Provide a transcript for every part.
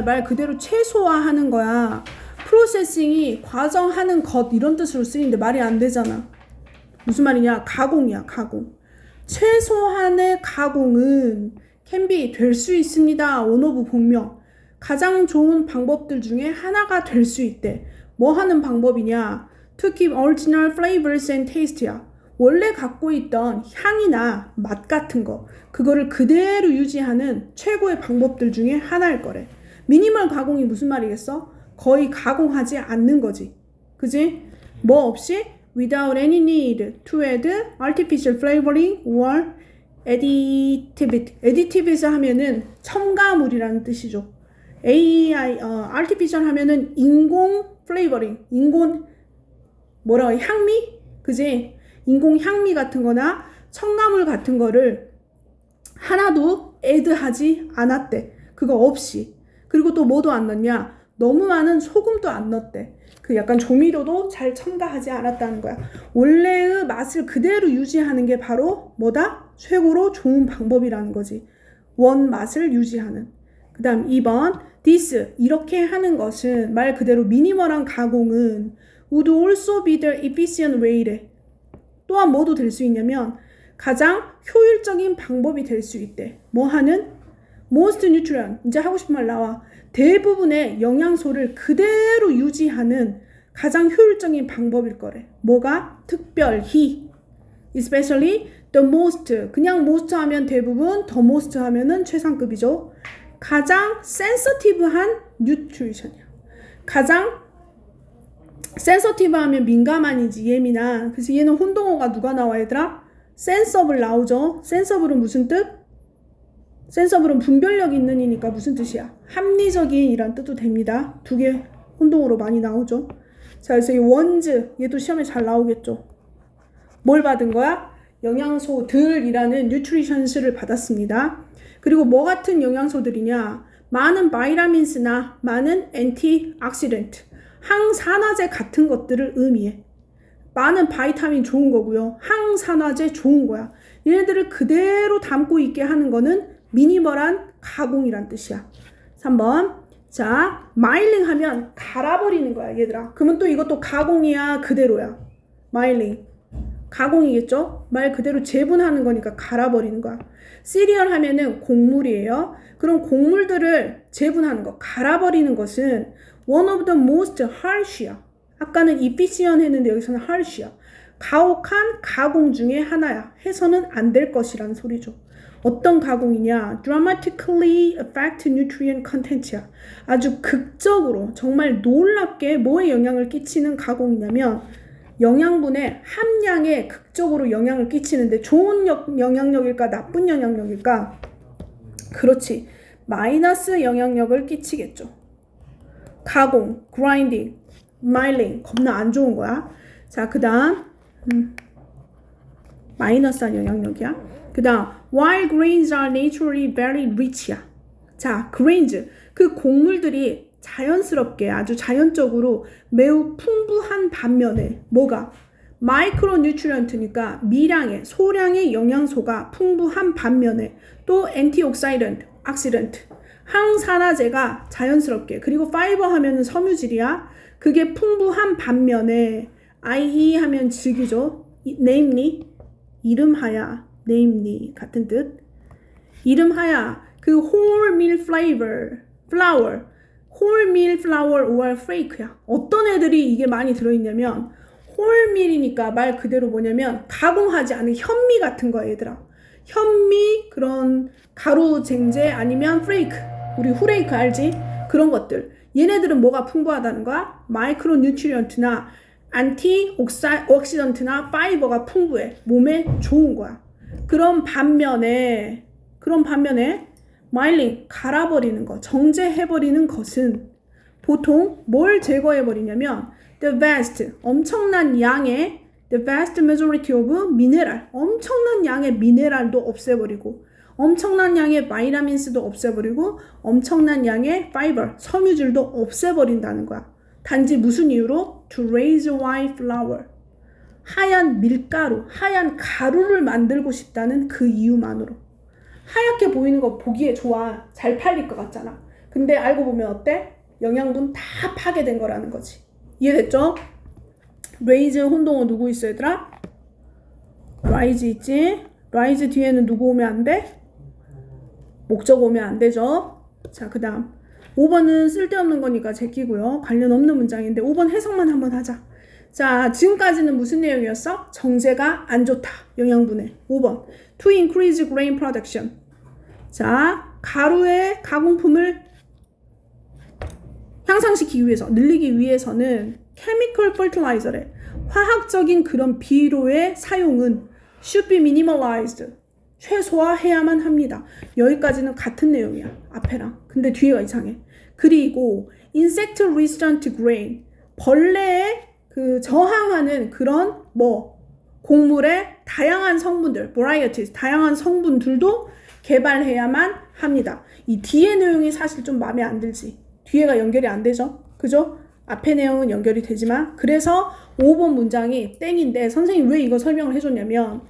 말 그대로 최소화하는 거야. 프로세싱이 과정하는 것 이런 뜻으로 쓰이는데 말이 안 되잖아. 무슨 말이냐? 가공이야, 가공. 최소한의 가공은 can be 될 수 있습니다. 원어브 복명. 가장 좋은 방법들 중에 하나가 될 수 있대. 뭐 하는 방법이냐? To keep original flavors and taste야. 원래 갖고 있던 향이나 맛 같은 거 그거를 그대로 유지하는 최고의 방법들 중에 하나일 거래. 미니멀 가공이 무슨 말이겠어? 거의 가공하지 않는 거지. 그지? 뭐 없이 without any need to add artificial flavoring or additivity. additivity 하면은 첨가물이라는 뜻이죠. artificial 하면은 인공 flavoring, 인공 향미? 그지? 인공 향미 같은 거나 첨가물 같은 거를 하나도 애드하지 않았대. 그거 없이. 그리고 또 뭐도 안 넣냐? 너무 많은 소금도 안 넣었대. 그 약간 조미료도 잘 첨가하지 않았다는 거야. 원래의 맛을 그대로 유지하는 게 바로 뭐다? 최고로 좋은 방법이라는 거지. 원 맛을 유지하는. 그 다음 2번 this 이렇게 하는 것은 말 그대로 미니멀한 가공은 would also be the efficient way래. 또한 뭐도 될 수 있냐면 가장 효율적인 방법이 될 수 있대. 뭐 하는? most nutrient. 이제 하고 싶은 말 나와. 대부분의 영양소를 그대로 유지하는 가장 효율적인 방법일 거래. 뭐가? 특별히. especially the most. 그냥 most 하면 대부분, the most 하면은 최상급이죠. 가장 sensitive한 nutrition이야. 가장 센서티브 하면 민감한이지 예민한. 그래서 얘는 혼동어가 누가 나와 얘들아? 센서블 나오죠. 센서블은 무슨 뜻? 센서블은 분별력 있는 이니까 무슨 뜻이야? 합리적인 이란 뜻도 됩니다. 두 개 혼동어로 많이 나오죠. 자, 그래서 이 원즈 얘도 시험에 잘 나오겠죠. 뭘 받은 거야? 영양소들이라는 뉴트리션스를 받았습니다. 그리고 뭐 같은 영양소들이냐? 많은 바이타민스나 많은 엔티옥시던트 항산화제 같은 것들을 의미해. 많은 바이타민 좋은 거고요. 항산화제 좋은 거야. 얘네들을 그대로 담고 있게 하는 거는 미니멀한 가공이란 뜻이야. 3번. 자, 마일링 하면 갈아버리는 거야, 얘들아. 그러면 또 이것도 가공이야, 그대로야. 마일링. 가공이겠죠? 말 그대로 재분하는 거니까 갈아버리는 거야. 시리얼 하면은 곡물이에요. 그럼 곡물들을 재분하는 거, 갈아버리는 것은 one of the most harsh야. 아까는 efficient 했는데 여기서는 harsh야. 가혹한 가공 중에 하나야. 해서는 안 될 것이라는 소리죠. 어떤 가공이냐? dramatically affect nutrient content야. 아주 극적으로 정말 놀랍게 뭐에 영향을 끼치는 가공이냐면 영양분의 함량에 극적으로 영향을 끼치는데 좋은 영향력일까 나쁜 영향력일까? 그렇지. 마이너스 영향력을 끼치겠죠. 가공, grinding, milling 겁나 안 좋은 거야. 자, 그 다음 마이너스한 영향력이야. 그 다음 while grains are naturally very rich야. 자, grains 그 곡물들이 자연스럽게 아주 자연적으로 매우 풍부한 반면에 뭐가? 마이크로뉴트리언트니까 미량의 소량의 영양소가 풍부한 반면에 또 엔티옥시던트, 옥시던트 항산화제가 자연스럽게 그리고 파이버 하면은 섬유질이야. 그게 풍부한 반면에 i.e. 하면 즉이죠. namely 이름하야 namely 같은 뜻. 이름하야 그 whole meal flour whole meal flour or frake야. 어떤 애들이 이게 많이 들어있냐면 whole meal이니까 말 그대로 뭐냐면 가공하지 않은 현미 같은 거야 얘들아. 현미 그런 가루 쟁제 아니면 프레이크 우리 후레이크 알지? 그런 것들 얘네들은 뭐가 풍부하다는 거야? 마이크로 뉴트리언트나 안티옥시던트나 파이버가 풍부해. 몸에 좋은 거야. 그런 반면에 마일링 갈아버리는 거 정제해버리는 것은 보통 뭘 제거해버리냐면 the vast 엄청난 양의 the vast majority of mineral 엄청난 양의 미네랄도 없애버리고 엄청난 양의 바이타민스도 없애버리고 엄청난 양의 파이버 섬유질도 없애버린다는 거야. 단지 무슨 이유로? To raise white flour 하얀 밀가루, 하얀 가루를 만들고 싶다는 그 이유만으로. 하얗게 보이는 거 보기에 좋아. 잘 팔릴 것 같잖아. 근데 알고 보면 어때? 영양분 다 파괴된 거라는 거지. 이해됐죠? raise 혼동어 누구 있어 얘들아? rise 있지? rise 뒤에는 누구 오면 안 돼? 목적 오면 안 되죠? 자, 그 다음 5번은 쓸데없는 거니까 제끼고요. 관련 없는 문장인데 5번 해석만 한번 하자. 자, 지금까지는 무슨 내용이었어? 정제가 안 좋다. 영양분에. 5번 to increase grain production. 자, 가루의 가공품을 향상시키기 위해서, 늘리기 위해서는 chemical fertilizer의 화학적인 그런 비료의 사용은 should be minimalized. 최소화해야만 합니다. 여기까지는 같은 내용이야. 앞에랑. 근데 뒤에가 이상해. 그리고 insect resistant grain. 벌레에 그 저항하는 그런 곡물의 다양한 성분들, varieties, 다양한 성분들도 개발해야만 합니다. 이 뒤에 내용이 사실 좀 마음에 안 들지. 뒤에가 연결이 안 되죠. 그죠? 앞에 내용은 연결이 되지만 그래서 5번 문장이 땡인데 선생님이 왜 이거 설명을 해줬냐면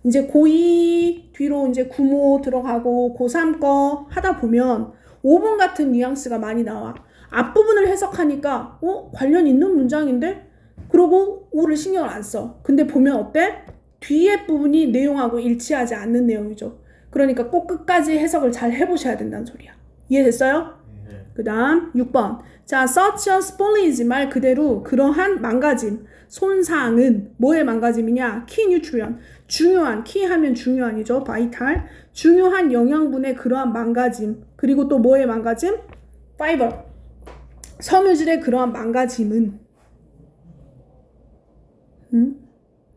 이제 고2 뒤로 이제 구모 들어가고 고3 거 하다 보면 5번 같은 뉘앙스가 많이 나와. 앞부분을 해석하니까 관련 있는 문장인데? 그러고 5를 신경을 안 써. 근데 보면 어때? 뒤에 부분이 내용하고 일치하지 않는 내용이죠. 그러니까 꼭 끝까지 해석을 잘 해보셔야 된다는 소리야. 이해됐어요? 네. 그 다음 6번. 자, such a spoilage 말 그대로 그러한 망가짐, 손상은 뭐의 망가짐이냐? key nutrient. 중요한, key 하면 중요한이죠. vital. 중요한 영양분의 그러한 망가짐. 그리고 또 뭐의 망가짐? fiber. 섬유질의 그러한 망가짐은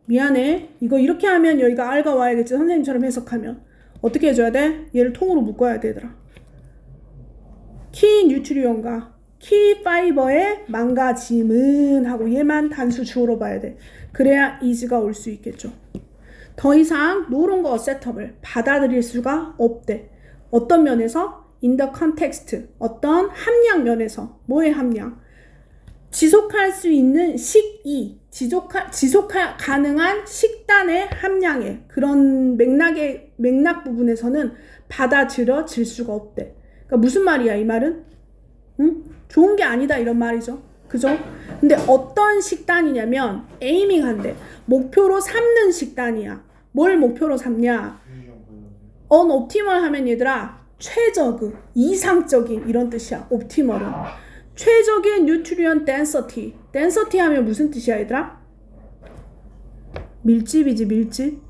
미안해. 이거 이렇게 하면 여기가 R가 와야겠지. 선생님처럼 해석하면. 어떻게 해줘야 돼? 얘를 통으로 묶어야 되더라. 키 뉴트리온과 키 파이버의 망가짐은 하고 얘만 단수 주어로 봐야 돼. 그래야 is가 올 수 있겠죠. 더 이상 노런 거 셋업을 받아들일 수가 없대. 어떤 면에서? in the context. 어떤 함량 면에서. 뭐의 함량? 지속할 수 있는 식이, 지속 가능한 식단의 함량의 그런 맥락 부분에서는 받아들여질 수가 없대. 그러니까 무슨 말이야 이 말은? 좋은 게 아니다 이런 말이죠. 그죠? 근데 어떤 식단이냐면 에이밍 한데 목표로 삼는 식단이야. 뭘 목표로 삼냐? unoptimal 하면 얘들아 최저급, 이상적인 이런 뜻이야. optimal은 최적의 nutrient density. density 하면 무슨 뜻이야 얘들아? 밀집이지 밀집.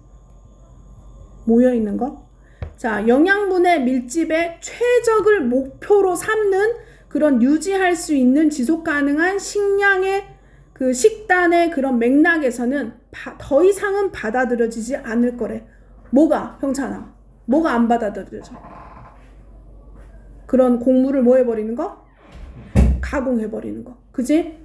모여있는 거. 자, 영양분의 밀집의 최적을 목표로 삼는 그런 유지할 수 있는 지속 가능한 식량의 그 식단의 그런 맥락에서는 더 이상은 받아들여지지 않을 거래. 뭐가? 형찬아. 뭐가 안 받아들여져? 그런 곡물을 뭐 해버리는 거? 가공해버리는 거. 그지?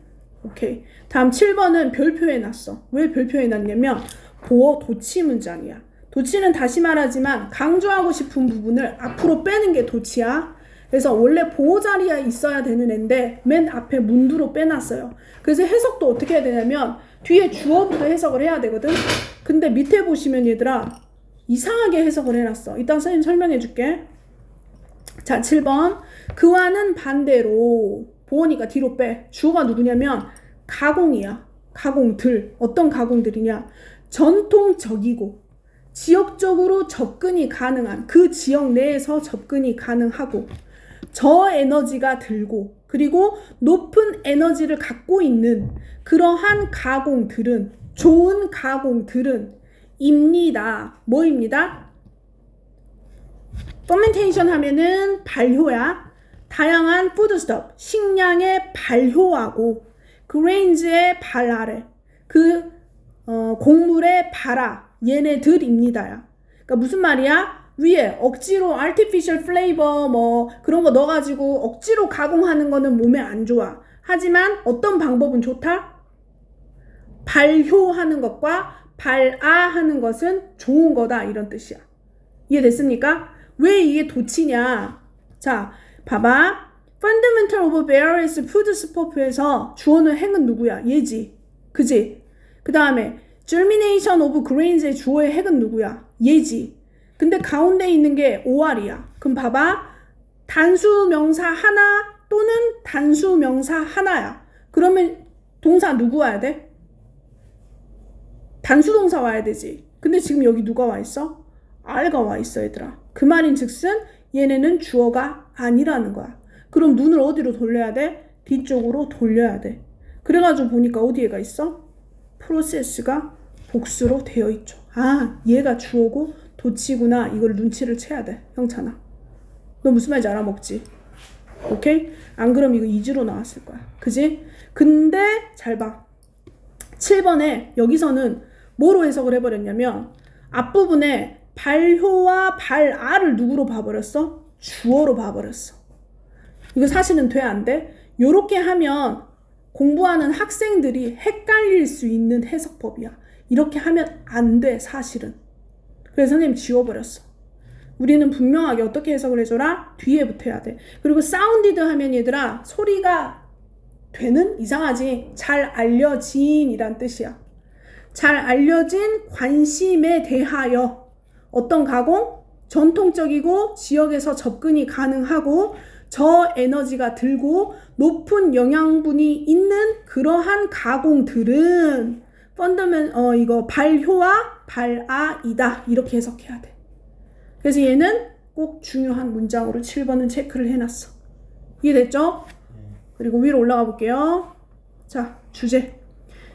오케이. 다음 7번은 별표 해놨어. 왜 별표 해놨냐면 보어 도치 문장이야. 도치는 다시 말하지만 강조하고 싶은 부분을 앞으로 빼는 게 도치야. 그래서 원래 보호 자리에 있어야 되는 앤데 맨 앞에 문두로 빼놨어요. 그래서 해석도 어떻게 해야 되냐면 뒤에 주어부터 해석을 해야 되거든. 근데 밑에 보시면 얘들아 이상하게 해석을 해놨어. 이따 선생님 설명해 줄게. 자, 7번. 그와는 반대로 보호니까 뒤로 빼. 주어가 누구냐면 가공이야. 가공들. 어떤 가공들이냐? 전통적이고 지역적으로 접근이 가능한 그 지역 내에서 접근이 가능하고 저에너지가 들고 그리고 높은 에너지를 갖고 있는 그러한 가공들은 좋은 가공들은 입니다. 뭐입니다? fermentation 하면은 발효야. 다양한 푸드스톱, 식량의 발효하고 그레인즈의 발 아래 그 곡물의 발아 얘네들입니다야. 그러니까 무슨 말이야? 위에 억지로 artificial flavor 뭐 그런 거 넣어가지고 억지로 가공하는 거는 몸에 안 좋아. 하지만 어떤 방법은 좋다? 발효하는 것과 발아하는 것은 좋은 거다 이런 뜻이야. 이해됐습니까? 왜 이게 도치냐? 자, 봐봐. Fundamental of various food 스포프에서 주어는 행은 누구야? 얘지. 그지? 그 다음에 Germination of grains의 주어의 핵은 누구야? 얘지. 근데 가운데 있는 게 OR이야. 그럼 봐봐. 단수 명사 하나 또는 단수 명사 하나야. 그러면 동사 누구 와야 돼? 단수 동사 와야 되지. 근데 지금 여기 누가 와 있어? R가 와 있어, 얘들아. 그 말인 즉슨 얘네는 주어가 아니라는 거야. 그럼 눈을 어디로 돌려야 돼? 뒤쪽으로 돌려야 돼. 그래가지고 보니까 어디에가 있어? 프로세스가 복수로 되어 있죠. 아, 얘가 주어고 도치구나. 이걸 눈치를 채야 돼, 형찬아. 너 무슨 말인지 알아먹지? 오케이? 안 그럼 이거 이즈로 나왔을 거야. 그지? 근데 잘 봐. 7번에 여기서는 뭐로 해석을 해버렸냐면 앞부분에 발효와 발아를 누구로 봐버렸어? 주어로 봐버렸어. 이거 사실은 돼, 안 돼? 요렇게 하면 공부하는 학생들이 헷갈릴 수 있는 해석법이야. 이렇게 하면 안 돼, 사실은. 그래서 선생님 지워버렸어. 우리는 분명하게 어떻게 해석을 해줘라? 뒤에 붙어야 돼. 그리고 사운디드 하면 얘들아, 소리가 되는? 이상하지? 잘 알려진 이란 뜻이야. 잘 알려진 관심에 대하여 어떤 가공? 전통적이고 지역에서 접근이 가능하고 저에너지가 들고 높은 영양분이 있는 그러한 가공들은 이거 발효와 발아이다. 이렇게 해석해야 돼. 그래서 얘는 꼭 중요한 문장으로 7번은 체크를 해놨어. 이해됐죠? 그리고 위로 올라가 볼게요. 자, 주제.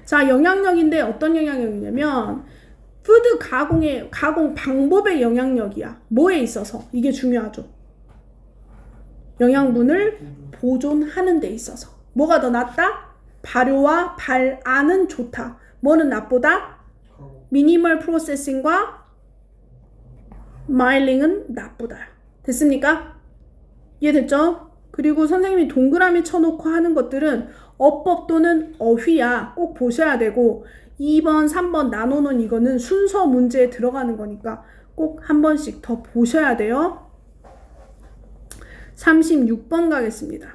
자, 영향력인데 어떤 영향력이냐면 푸드 가공 방법의 영향력이야. 뭐에 있어서? 이게 중요하죠. 영양분을 보존하는 데 있어서. 뭐가 더 낫다? 발효와 발아는 좋다. 뭐는 나쁘다? 미니멀 프로세싱과 마일링은 나쁘다. 됐습니까? 이해됐죠? 그리고 선생님이 동그라미 쳐놓고 하는 것들은 어법 또는 어휘야. 꼭 보셔야 되고 2번, 3번 나눠놓은 이거는 순서 문제에 들어가는 거니까 꼭 한 번씩 더 보셔야 돼요. 36번 가겠습니다.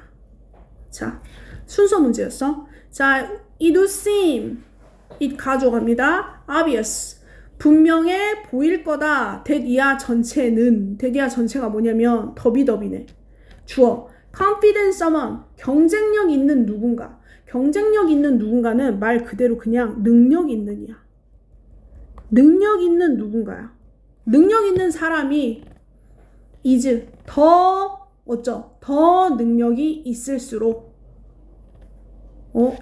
자, 순서 문제였어. 자, it would seem, it 가져갑니다. obvious, 분명해 보일 거다. that이야 전체는, that이야 전체가 뭐냐면 더비더비네. 주어, confident someone, 경쟁력 있는 누군가. 경쟁력 있는 누군가는 말 그대로 그냥 능력 있는이야. 능력 있는 누군가야. 능력 있는 사람이 is 더 어쩌? 더 능력이 있을수록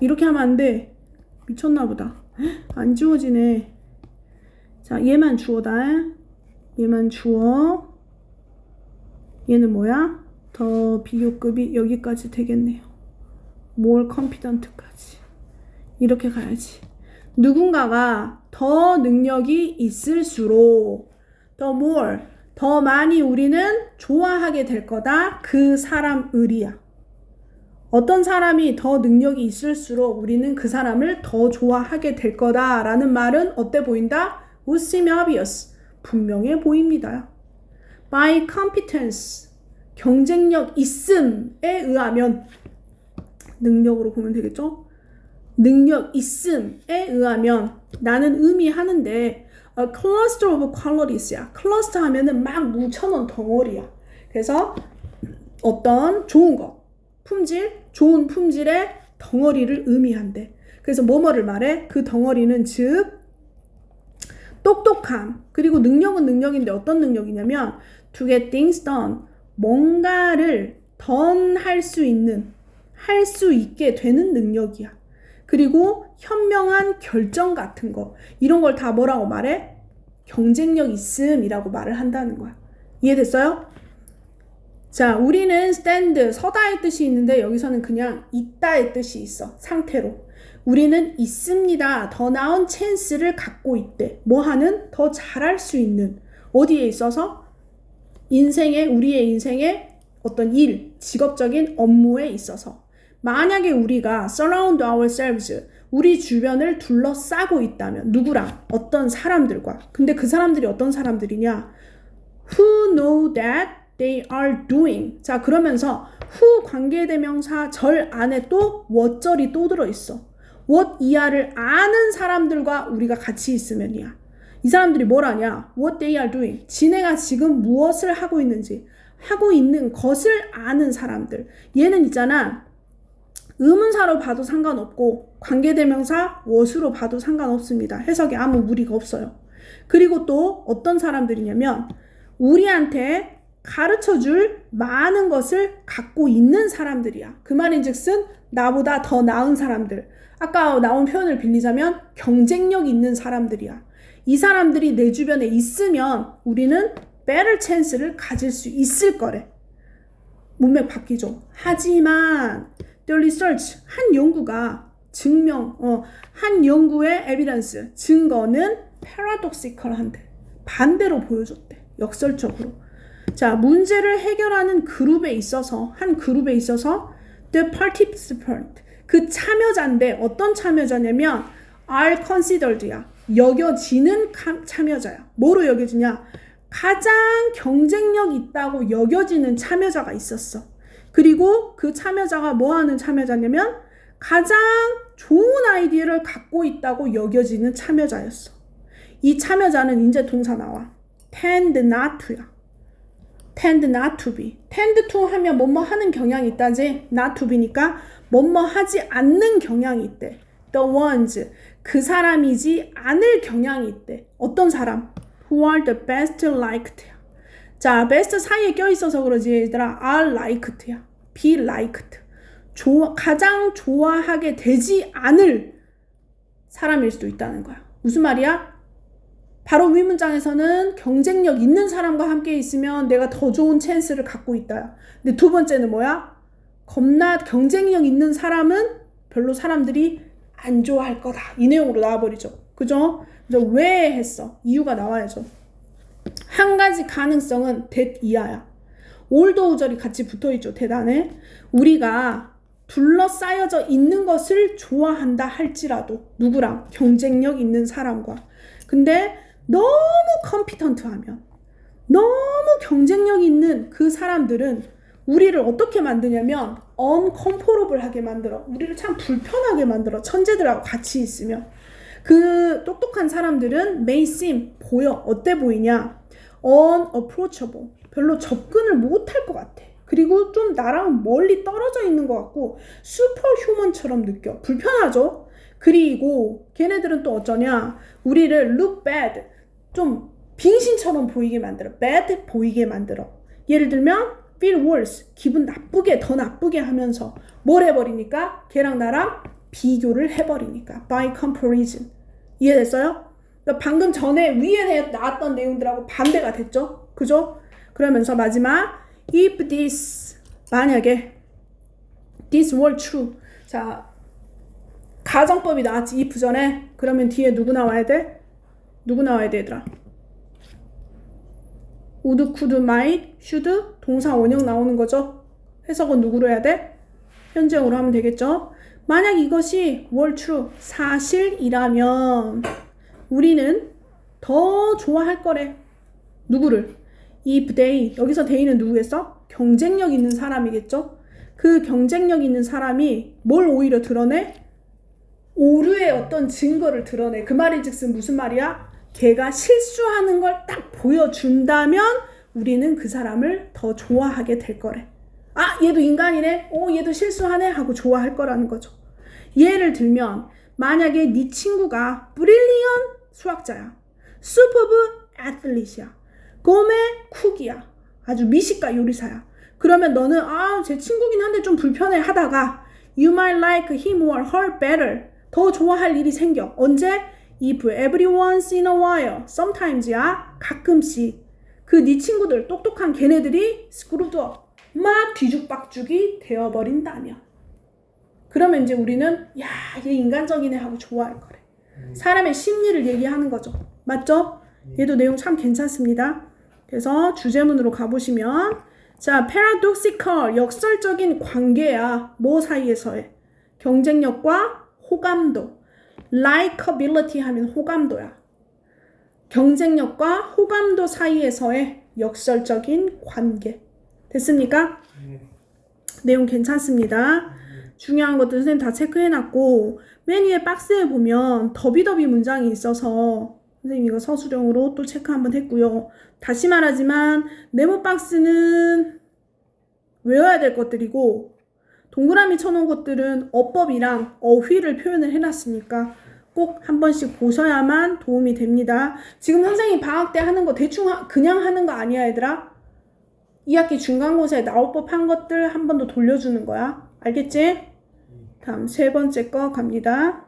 이렇게 하면 안 돼. 미쳤나 보다. 안 지워지네. 자, 얘만 주어다. 얘만 주어. 얘는 뭐야? 더 비교급이 여기까지 되겠네요. more confident까지. 이렇게 가야지. 누군가가 더 능력이 있을수록 더 more, 더 많이 우리는 좋아하게 될 거다. 그 사람을이야. 어떤 사람이 더 능력이 있을수록 우리는 그 사람을 더 좋아하게 될 거다라는 말은 어때 보인다? would seem obvious. 분명해 보입니다. by competence, 경쟁력 있음에 의하면, 능력으로 보면 되겠죠? 능력 있음에 의하면 나는 의미하는데 a cluster of qualities야. 클러스터 하면은 막 뭉쳐놓은 덩어리야. 그래서 어떤 좋은 거, 품질, 좋은 품질의 덩어리를 의미한대. 그래서 뭐뭐를 말해? 그 덩어리는 즉 똑똑함, 그리고 능력은 능력인데 어떤 능력이냐면 to get things done, 뭔가를 할 수 있게 되는 능력이야. 그리고 현명한 결정 같은 거, 이런 걸 다 뭐라고 말해? 경쟁력 있음이라고 말을 한다는 거야. 이해됐어요? 자, 우리는 stand, 서다의 뜻이 있는데 여기서는 그냥 있다의 뜻이 있어. 상태로. 우리는 있습니다. 더 나은 찬스를 갖고 있대. 뭐 하는? 더 잘할 수 있는. 어디에 있어서? 우리의 인생의 어떤 일, 직업적인 업무에 있어서. 만약에 우리가 surround ourselves, 우리 주변을 둘러싸고 있다면 누구랑? 어떤 사람들과. 근데 그 사람들이 어떤 사람들이냐? Who know that they are doing. 자, 그러면서 who 관계대명사 절 안에 또 what절이 또 들어있어. what 이하를 아는 사람들과 우리가 같이 있으면이야. 이 사람들이 뭘 하냐? What they are doing. 지네가 지금 무엇을 하고 있는지. 하고 있는 것을 아는 사람들. 얘는 있잖아. 의문사로 봐도 상관없고 관계대명사 what으로 봐도 상관없습니다. 해석에 아무 무리가 없어요. 그리고 또 어떤 사람들이냐면 우리한테 가르쳐줄 많은 것을 갖고 있는 사람들이야. 그 말인즉슨 나보다 더 나은 사람들. 아까 나온 표현을 빌리자면 경쟁력 있는 사람들이야. 이 사람들이 내 주변에 있으면 우리는 better chance를 가질 수 있을 거래. 문맥 바뀌죠. 하지만 the research, 한 연구가 한 연구의 evidence, 증거는 paradoxical한데 반대로 보여줬대. 역설적으로. 자, 문제를 해결하는 그룹에 있어서 한 그룹에 있어서 the participant, 그 참여자인데 어떤 참여자냐면 are considered야. 여겨지는 참여자야. 뭐로 여겨지냐? 가장 경쟁력 있다고 여겨지는 참여자가 있었어. 그리고 그 참여자가 뭐 하는 참여자냐면 가장 좋은 아이디어를 갖고 있다고 여겨지는 참여자였어. 이 참여자는 이제 동사 나와. tend not to야. tend not to be. tend to 하면 뭐뭐 하는 경향이 있다지. not to be니까 뭐뭐 하지 않는 경향이 있대. the ones, 그 사람이지 않을 경향이 있대. 어떤 사람? who are the best liked. 자, best 사이에 껴있어서 그러지 얘들아. are liked야. be liked. 가장 좋아하게 되지 않을 사람일 수도 있다는 거야. 무슨 말이야? 바로 위 문장에서는 경쟁력 있는 사람과 함께 있으면 내가 더 좋은 찬스를 갖고 있다. 근데 두 번째는 뭐야? 겁나 경쟁력 있는 사람은 별로 사람들이 안 좋아할 거다. 이 내용으로 나와버리죠. 그죠? 그래서 왜 했어? 이유가 나와야죠. 한 가지 가능성은 that 이하야. 올도우절이 같이 붙어있죠. that 안에. 우리가 둘러싸여져 있는 것을 좋아한다 할지라도 누구랑? 경쟁력 있는 사람과. 근데 너무 컴피턴트하면, 너무 경쟁력 있는 그 사람들은 우리를 어떻게 만드냐면 uncomfortable하게 만들어. 우리를 참 불편하게 만들어. 천재들하고 같이 있으면. 그 똑똑한 사람들은 may seem, 보여. 어때 보이냐? unapproachable. 별로 접근을 못할 것 같아. 그리고 좀 나랑 멀리 떨어져 있는 것 같고 슈퍼휴먼처럼 느껴. 불편하죠? 그리고 걔네들은 또 어쩌냐? 우리를 look bad, 좀 빙신처럼 보이게 만들어. bad 보이게 만들어. 예를 들면 feel worse, 기분 나쁘게, 더 나쁘게 하면서 뭘 해버리니까? 걔랑 나랑 비교를 해버리니까. by comparison. 이해됐어요? 그러니까 방금 전에 위에 나왔던 내용들하고 반대가 됐죠? 그죠? 그러면서 마지막 if this, 만약에 this were true. 자, 가정법이 나왔지. if 전에. 그러면 뒤에 누구 나와야 돼? 누구 나와야 돼 얘들아? would, could, might, should, 동사 원형 나오는 거죠. 해석은 누구로 해야 돼? 현재형으로 하면 되겠죠. 만약 이것이 were true, 사실이라면 우리는 더 좋아할 거래. 누구를? if they, 여기서 they는 누구겠어? 경쟁력 있는 사람이겠죠. 그 경쟁력 있는 사람이 뭘 오히려 드러내? 오류의 어떤 증거를 드러내. 그 말인즉슨 무슨 말이야? 걔가 실수하는 걸 딱 보여준다면 우리는 그 사람을 더 좋아하게 될 거래. 아, 얘도 인간이네. 얘도 실수하네 하고 좋아할 거라는 거죠. 예를 들면 만약에 네 친구가 brilliant 수학자야. superb athlete야. 고메 쿡이야. 아주 미식가 요리사야. 그러면 너는 제 친구긴 한데 좀 불편해 하다가 you might like him or her better. 더 좋아할 일이 생겨. 언제? if every once in a while, sometimes야. 가끔씩. 그 네 친구들 똑똑한 걔네들이 screwed up, 막 뒤죽박죽이 되어버린다면 그러면 이제 우리는 야, 얘 인간적이네 하고 좋아할 거래. 사람의 심리를 얘기하는 거죠. 맞죠? 얘도 내용 참 괜찮습니다. 그래서 주제문으로 가보시면 자, paradoxical, 역설적인 관계야. 뭐 사이에서의? 경쟁력과 호감도. likability 하면 호감도야. 경쟁력과 호감도 사이에서의 역설적인 관계. 됐습니까? 내용 괜찮습니다. 중요한 것들 선생님 다 체크해놨고 맨 위에 박스에 보면 더비더비 문장이 있어서 선생님 이거 서술형으로 또 체크 한번 했고요. 다시 말하지만 네모박스는 외워야 될 것들이고 동그라미 쳐놓은 것들은 어법이랑 어휘를 표현을 해놨으니까 꼭 한 번씩 보셔야만 도움이 됩니다. 지금 선생님 방학 때 하는 거 대충 그냥 하는 거 아니야 얘들아. 2학기 중간고사에 나올 법한 것들 한 번 더 돌려주는 거야. 알겠지? 다음 세 번째 거 갑니다.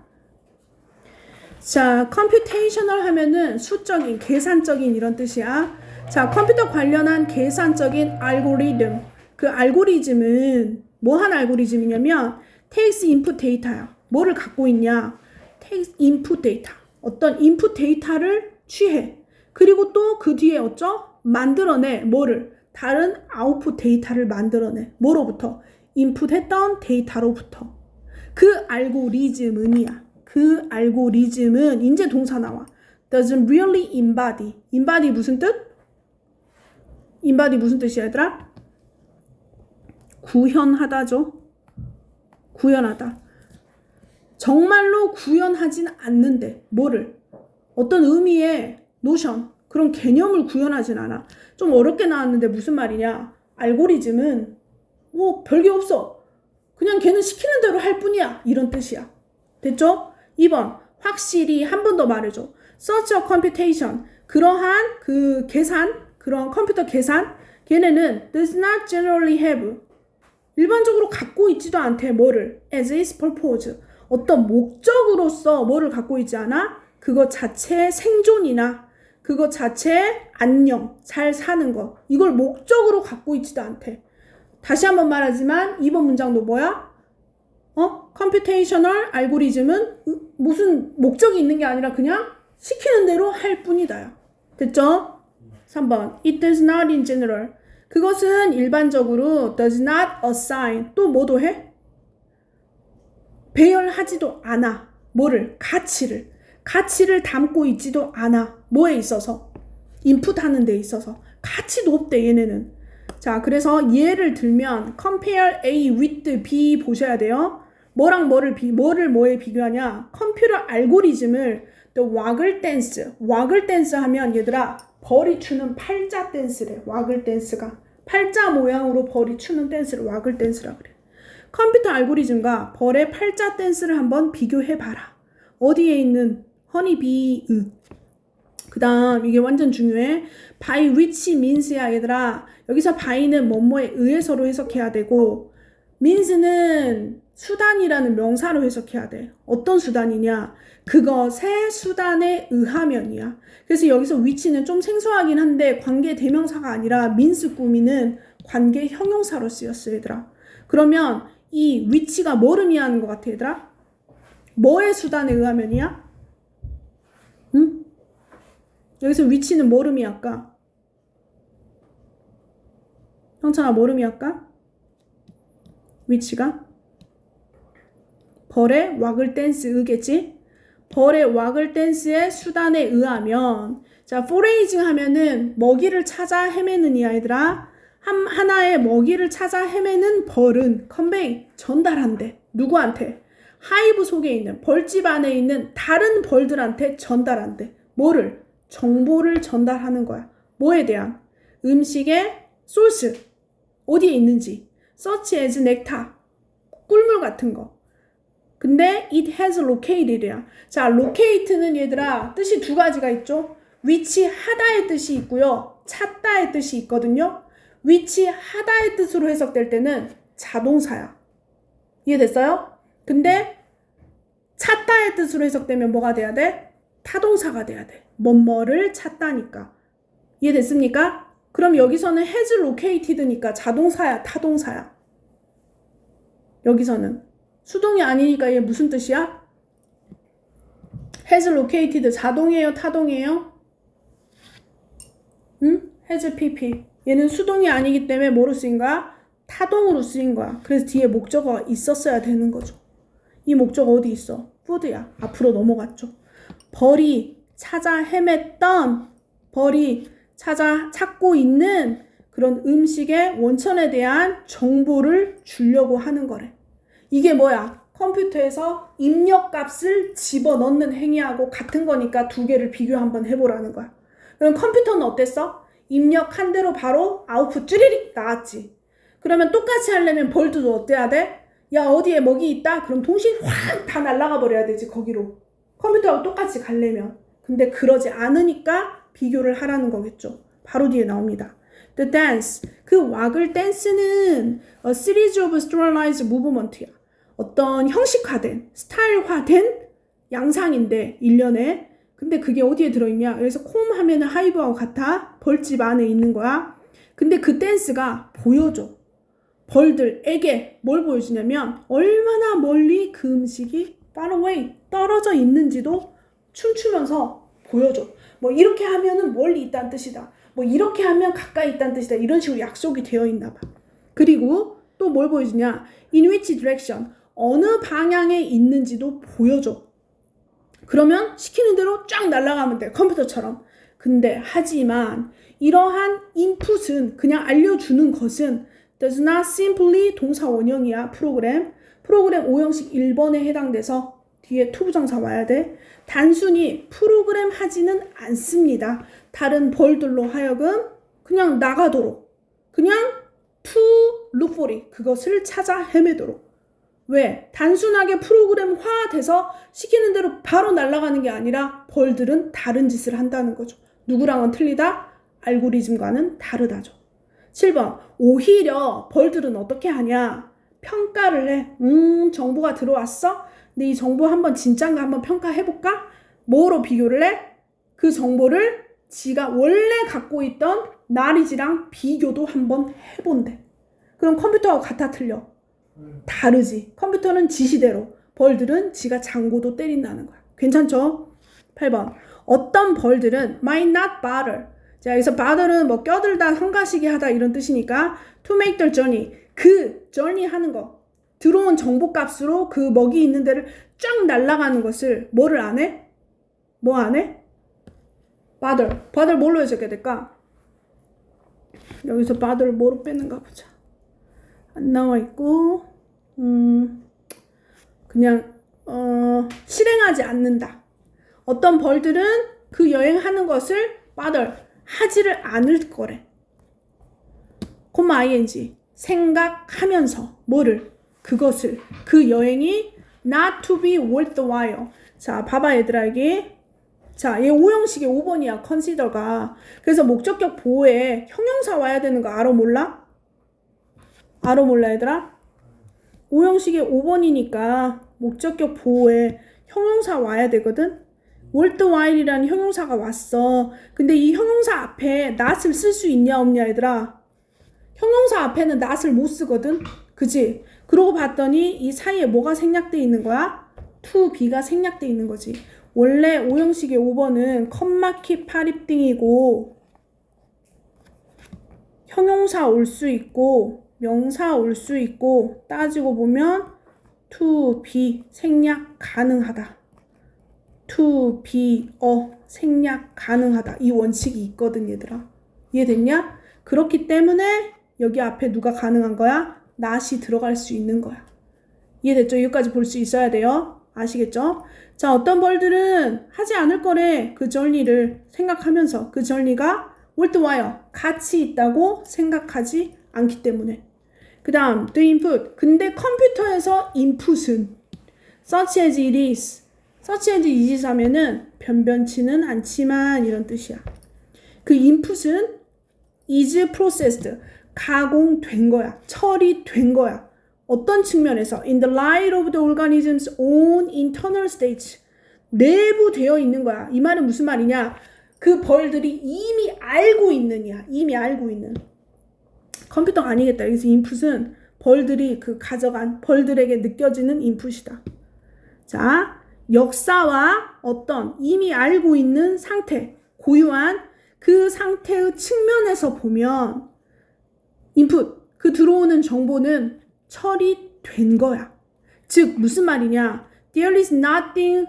자, 컴퓨테이셔널 하면은 수적인, 계산적인 이런 뜻이야. 자, 컴퓨터 관련한 계산적인 알고리즘. 그 알고리즘은 뭐한 알고리즘이냐면 takes input data야. 뭐를 갖고 있냐? takes input data. 어떤 input 데이터를 취해. 그리고 또 그 뒤에 어쩌? 만들어내. 뭐를? 다른 아웃풋 데이터를 만들어내. 뭐로부터? 인풋했던 데이터로부터. 그 알고리즘은이야. 그 알고리즘은 이제 동사 나와. doesn't really embody. embody 무슨 뜻? embody 무슨 뜻이야 얘들아? 구현하다죠. 구현하다. 정말로 구현하진 않는데 뭐를? 어떤 의미의 노션, 그런 개념을 구현하진 않아. 좀 어렵게 나왔는데 무슨 말이냐? 알고리즘은 뭐 별게 없어. 그냥 걔는 시키는 대로 할 뿐이야. 이런 뜻이야. 됐죠? 2번 확실히 한 번 더 말해줘. Such a computation. 그러한 그 계산, 그런 컴퓨터 계산 걔네는 does not generally have. 일반적으로 갖고 있지도 않대. 뭐를? As its purpose. 어떤 목적으로서 뭐를 갖고 있지 않아? 그것 자체의 생존이나 그것 자체의 안녕, 잘 사는 거. 이걸 목적으로 갖고 있지도 않대. 다시 한번 말하지만 2번 문장도 뭐야? 컴퓨테이셔널 알고리즘은 무슨 목적이 있는 게 아니라 그냥 시키는 대로 할 뿐이다. 됐죠? 3번 It does not in general. 그것은 일반적으로 does not assign. 또 뭐도 해? 배열하지도 않아. 뭐를? 가치를 담고 있지도 않아. 뭐에 있어서? 인풋하는 데 있어서. 가치도 없대 얘네는. 자, 그래서 예를 들면 compare A with B 보셔야 돼요. 뭐랑 뭐를 뭐에 비교하냐? 컴퓨터 알고리즘을 또 와글 댄스 하면 얘들아 벌이 추는 팔자 댄스래. 와글 댄스가 팔자 모양으로 벌이 추는 댄스를 와글 댄스라 그래. 컴퓨터 알고리즘과 벌의 팔자 댄스를 한번 비교해봐라. 어디에 있는 허니비 그 다음 이게 완전 중요해. by which means야 얘들아. 여기서 by는 뭐뭐에 의해서로 해석해야 되고 means는 수단이라는 명사로 해석해야 돼. 어떤 수단이냐? 그것의 수단에 의하면이야. 그래서 여기서 which는 좀 생소하긴 한데 관계 대명사가 아니라 means 꾸미는 관계 형용사로 쓰였어 얘들아. 그러면 이 which가 뭐를 의미하는 것 같아 얘들아? 뭐의 수단에 의하면이야? 응? 여기서 which는 뭐를 의미할까? 형찬아 뭐를 의미할까? which가? 벌의 와글 댄스 의겠지? 벌의 와글 댄스의 수단에 의하면 자, 포레이징 하면은 먹이를 찾아 헤매는 이야 얘들아. 하나의 먹이를 찾아 헤매는 벌은 컨베이 전달한대. 누구한테? 하이브 속에 있는 벌집 안에 있는 다른 벌들한테 전달한대. 뭐를? 정보를 전달하는 거야. 뭐에 대한? 음식의 소스 어디에 있는지. such as nectar 꿀물 같은 거. 근데 it has located야. 자, locate는 얘들아 뜻이 두 가지가 있죠. 위치하다의 뜻이 있고요. 찾다의 뜻이 있거든요. 위치하다의 뜻으로 해석될 때는 자동사야. 이해됐어요? 근데 찾다의 뜻으로 해석되면 뭐가 돼야 돼? 타동사가 돼야 돼. 뭐뭐를 찾다니까. 이해됐습니까? 그럼 여기서는 has located니까 자동사야, 타동사야. 여기서는 수동이 아니니까 얘 무슨 뜻이야? has located 자동이에요, 타동이에요? 응? has pp. 얘는 수동이 아니기 때문에 뭐로 쓰인 거야? 타동으로 쓰인 거야. 그래서 뒤에 목적어가 있었어야 되는 거죠. 이 목적어 어디 있어? food야. 앞으로 넘어갔죠. 벌이 찾아 헤맸던, 벌이 찾고 있는 그런 음식의 원천에 대한 정보를 주려고 하는 거래. 이게 뭐야? 컴퓨터에서 입력값을 집어넣는 행위하고 같은 거니까 두 개를 비교 한번 해보라는 거야. 그럼 컴퓨터는 어땠어? 입력한 대로 바로 아웃풋 쭈리릭 나왔지. 그러면 똑같이 하려면 벌드도 어때야 돼? 야, 어디에 먹이 있다? 그럼 동시에 확 다 날아가 버려야 되지, 거기로. 컴퓨터하고 똑같이 가려면. 근데 그러지 않으니까 비교를 하라는 거겠죠. 바로 뒤에 나옵니다. The dance. 그 와글 댄스는 a series of stylized movement야. 어떤 형식화된, 스타일화된 양상인데, 일련에. 근데 그게 어디에 들어있냐? 그래서 콤 하면은 하이브하고 같아. 벌집 안에 있는 거야. 근데 그 댄스가 보여줘. 벌들에게 뭘 보여주냐면 얼마나 멀리 그 음식이 far away 떨어져 있는지도 춤추면서 보여줘. 뭐 이렇게 하면은 멀리 있다는 뜻이다. 뭐 이렇게 하면 가까이 있다는 뜻이다. 이런 식으로 약속이 되어 있나 봐. 그리고 또 뭘 보여주냐? In which direction? 어느 방향에 있는지도 보여줘. 그러면 시키는 대로 쫙 날아가면 돼. 컴퓨터처럼. 근데 하지만 이러한 인풋은 그냥 알려주는 것은 does not simply 동사 원형이야. 프로그램 5형식 1번에 해당돼서 뒤에 to 부정사 와야 돼. 단순히 프로그램 하지는 않습니다. 다른 벌들로 하여금 그냥 나가도록, 그냥 to look for it, 그것을 찾아 헤매도록. 왜? 단순하게 프로그램화 돼서 시키는 대로 바로 날아가는 게 아니라 벌들은 다른 짓을 한다는 거죠. 누구랑은 틀리다? 알고리즘과는 다르다죠. 7번. 오히려 벌들은 어떻게 하냐? 평가를 해. 정보가 들어왔어? 근데 이 정보 한번 진짠가 한번 평가해볼까? 뭐로 비교를 해? 그 정보를 지가 원래 갖고 있던 나리지랑 비교도 한번 해본대. 그럼 컴퓨터하고 같아 틀려? 다르지. 컴퓨터는 지시대로, 벌들은 지가 장고도 때린다는 거야. 괜찮죠? 8번. 어떤 벌들은 might not bother. 자, 여기서 bother는 뭐 껴들다, 성가시게 하다 이런 뜻이니까 to make their journey. 그 journey 하는 거. 들어온 정보값으로 그 먹이 있는 데를 쫙 날아가는 것을 뭐를 안 해? 뭐 안 해? bother 뭘로 해석해야 될까? 여기서 bother를 뭐로 빼는가 보자. 안 나와 있고, 그냥 실행하지 않는다. 어떤 벌들은 그 여행하는 것을 bother 하지를 않을 거래. ing 생각하면서 뭐를? 그것을, 그 여행이 not to be worthwhile. 자, 봐봐 얘들아. 이게 자, 얘 5형식의 5번이야. consider가. 그래서 목적격 보호에 형용사 와야 되는 거 알아 몰라? 알아 몰라 얘들아? 5형식의 5번이니까 목적격 보호에 형용사 와야 되거든? worthwhile이라는 형용사가 왔어. 근데 이 형용사 앞에 not을 쓸 수 있냐 없냐 얘들아? 형용사 앞에는 not을 못 쓰거든? 그치? 그러고 봤더니 이 사이에 뭐가 생략돼 있는 거야? to be가 생략돼 있는 거지. 원래 5형식의 5번은 컴마키 파립딩이고 형용사 올 수 있고 명사 올 수 있고 따지고 보면 to be 생략 가능하다. to be 생략 가능하다. 이 원칙이 있거든 얘들아. 이해됐냐? 그렇기 때문에 여기 앞에 누가 가능한 거야? not이 들어갈 수 있는 거야. 이해됐죠? 여기까지 볼 수 있어야 돼요. 아시겠죠? 자, 어떤 벌들은 하지 않을 거래. 그 journey를 생각하면서 그 journey가 worthwhile 가치 있다고 생각하지 않기 때문에. 그 다음 the input. 근데 컴퓨터에서 input은 such as it is. such as it is 하면은 변변치는 않지만 이런 뜻이야. 그 input은 is processed. 가공된 거야. 처리된 거야. 어떤 측면에서? In the light of the organism's own internal states. 내부되어 있는 거야. 이 말은 무슨 말이냐? 그 벌들이 이미 알고 있느냐. 이미 알고 있는. 컴퓨터가 아니겠다. 여기서 인풋은 벌들이 그 가져간 벌들에게 느껴지는 인풋이다. 자, 역사와 어떤 이미 알고 있는 상태, 고유한 그 상태의 측면에서 보면 인풋, 그 들어오는 정보는 처리된 거야. 즉 무슨 말이냐? There is nothing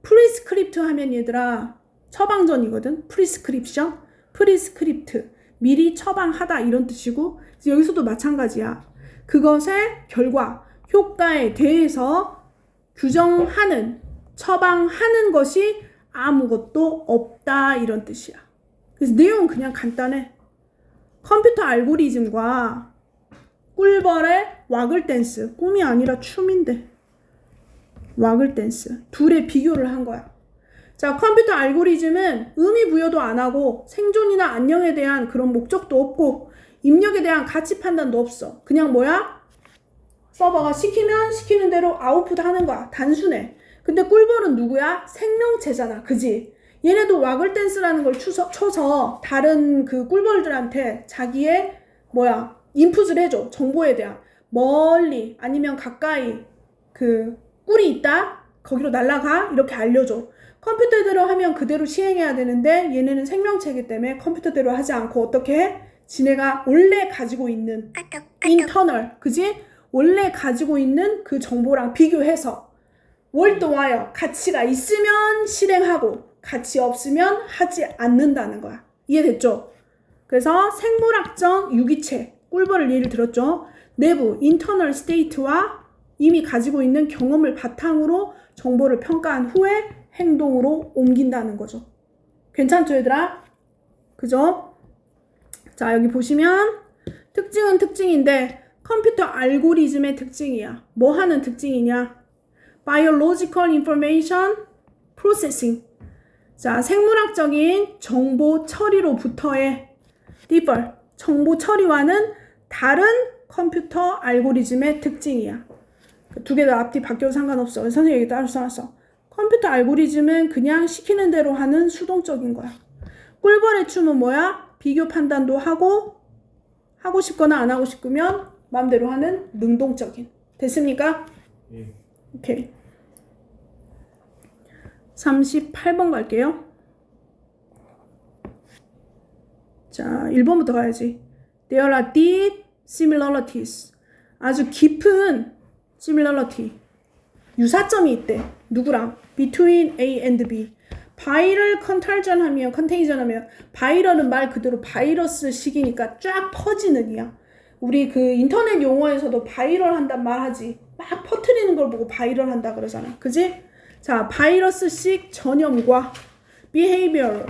prescript 하면 얘들아 처방전이거든. prescription, prescript 미리 처방하다 이런 뜻이고 여기서도 마찬가지야. 그것의 결과 효과에 대해서 규정하는, 처방하는 것이 아무것도 없다 이런 뜻이야. 그래서 내용은 그냥 간단해. 컴퓨터 알고리즘과 꿀벌의 와글 댄스, 꿈이 아니라 춤인데 와글 댄스 둘의 비교를 한 거야. 자, 컴퓨터 알고리즘은 의미 부여도 안 하고 생존이나 안녕에 대한 그런 목적도 없고 입력에 대한 가치 판단도 없어. 그냥 뭐야? 서버가 시키면 시키는 대로 아웃풋 하는 거야. 단순해. 근데 꿀벌은 누구야? 생명체잖아. 그지? 얘네도 와글 댄스라는 걸 쳐서 다른 그 꿀벌들한테 자기의 인풋을 해줘. 정보에 대한. 멀리 아니면 가까이 그 꿀이 있다? 거기로 날아가? 이렇게 알려줘. 컴퓨터대로 하면 그대로 시행해야 되는데 얘네는 생명체이기 때문에 컴퓨터대로 하지 않고 어떻게 해? 지네가 원래 가지고 있는 인터널, 그지? 원래 가지고 있는 그 정보랑 비교해서 월드와이어 가치가 있으면 실행하고 가치 없으면 하지 않는다는 거야. 이해됐죠? 그래서 생물학적 유기체, 꿀벌을 예를 들었죠. 내부 인터널 스테이트와 이미 가지고 있는 경험을 바탕으로 정보를 평가한 후에 행동으로 옮긴다는 거죠. 괜찮죠, 얘들아? 그죠? 자, 여기 보시면 특징은 특징인데 컴퓨터 알고리즘의 특징이야. 뭐 하는 특징이냐? Biological Information Processing. 자, 생물학적인 정보 처리로부터의 differ, 정보 처리와는 다른 컴퓨터 알고리즘의 특징이야. 두 개 다 앞뒤 바뀌어도 상관없어. 선생님이 여기 따로 써놨어. 컴퓨터 알고리즘은 그냥 시키는 대로 하는 수동적인 거야. 꿀벌의 춤은 뭐야? 비교 판단도 하고 싶거나 안 하고 싶으면 마음대로 하는 능동적인. 됐습니까? 예. 오케이. 38번 갈게요. 자, 1번부터 가야지. There are deep similarities. 아주 깊은 similarity. 유사점이 있대. 누구랑? Between A and B. 바이럴 컨탈전 하면, 컨테이전 하면, 바이럴은 말 그대로 바이러스 식이니까 쫙 퍼지는 이야. 우리 그 인터넷 용어에서도 바이럴 한단 말 하지. 막 퍼뜨리는 걸 보고 바이럴 한다 그러잖아. 그지? 자, 바이러스식 전염과 behavioral,